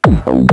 Mọi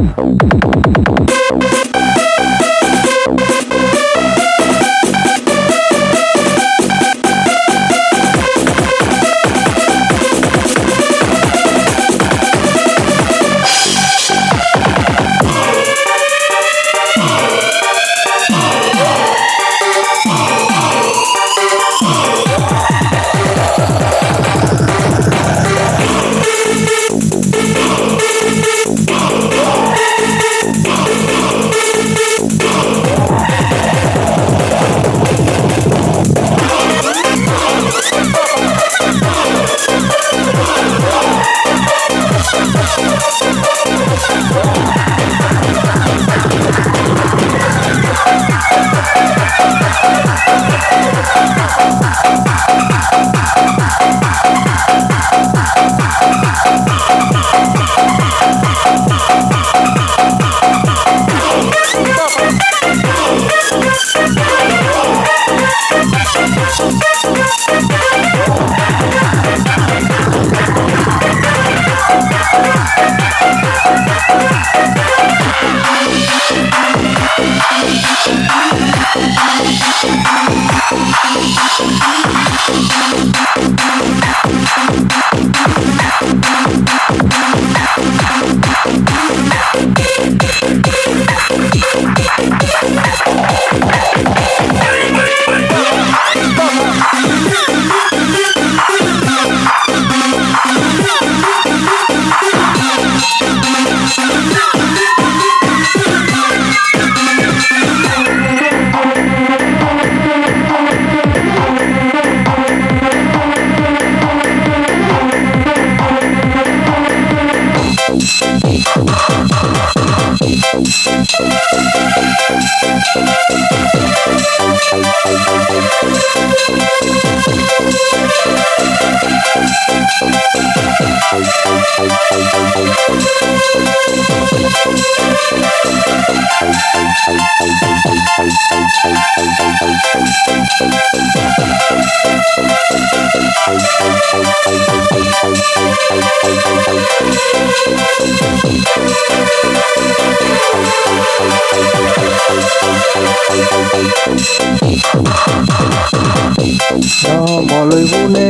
bune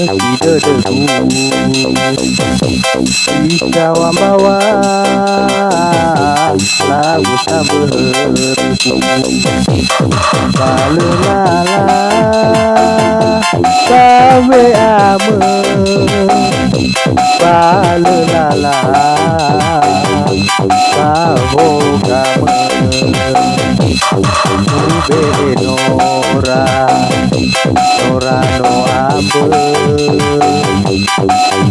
kita debu Ika wambawa lagu saber Balelala kawe ame Balelala kaho kame Ube nora Nora no ambe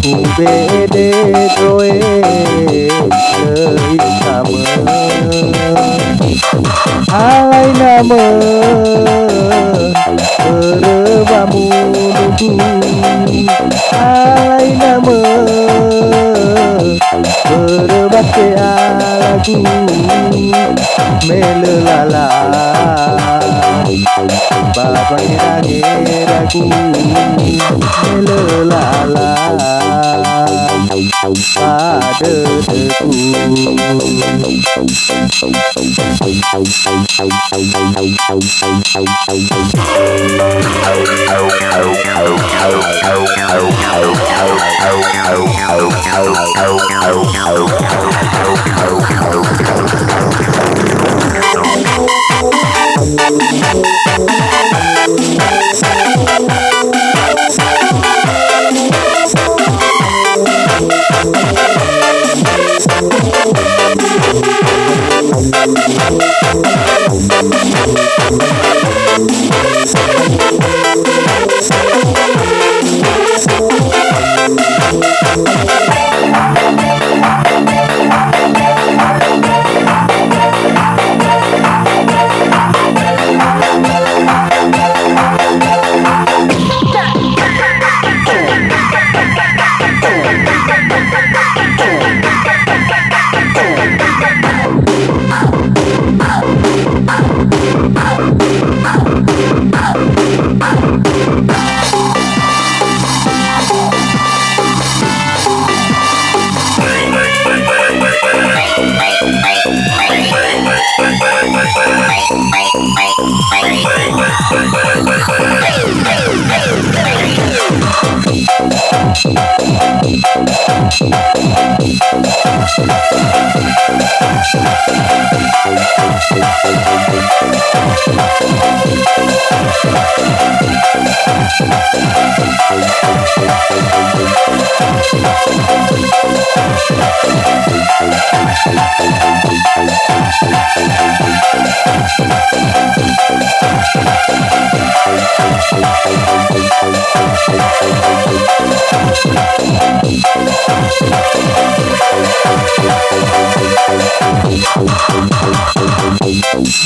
Ube de droe Seitame Alai nama Berebamu nunggu Alai nama Berebate lagu Melelala Babai ragu Melelala Pada deku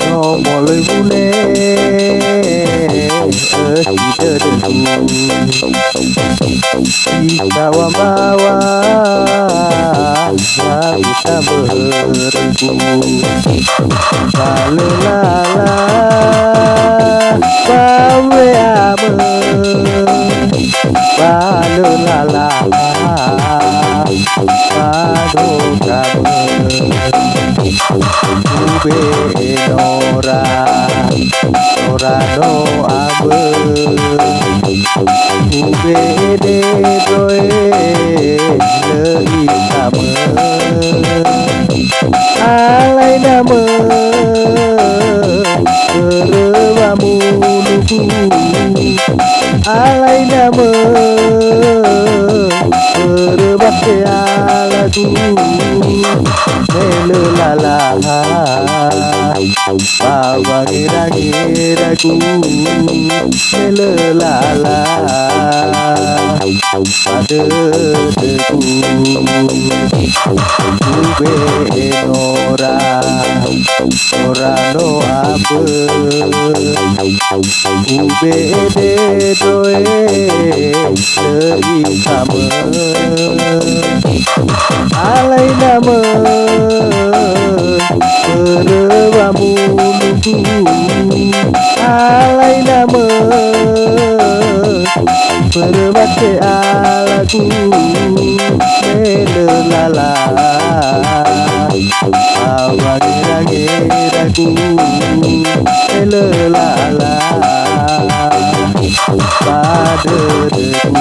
Ngomoloi bune Cidedeku Jika wambawa Yang bisa bergu Lalu lala Bawe ame Lalu lala Padu kame Ube nora Nora no abe Ube de doe Lei kame Alai nama Berewamu lugu Alai nama Berebakti alagu Melelala Bawa gira-giraku Melelala Padedeku Ube nora Nora no abe Ube de doe Lei kame Alai nama Berewamu lugu Alai nama Berebakti alagu Melelala Bawa gira-giraku Melelala Padedeku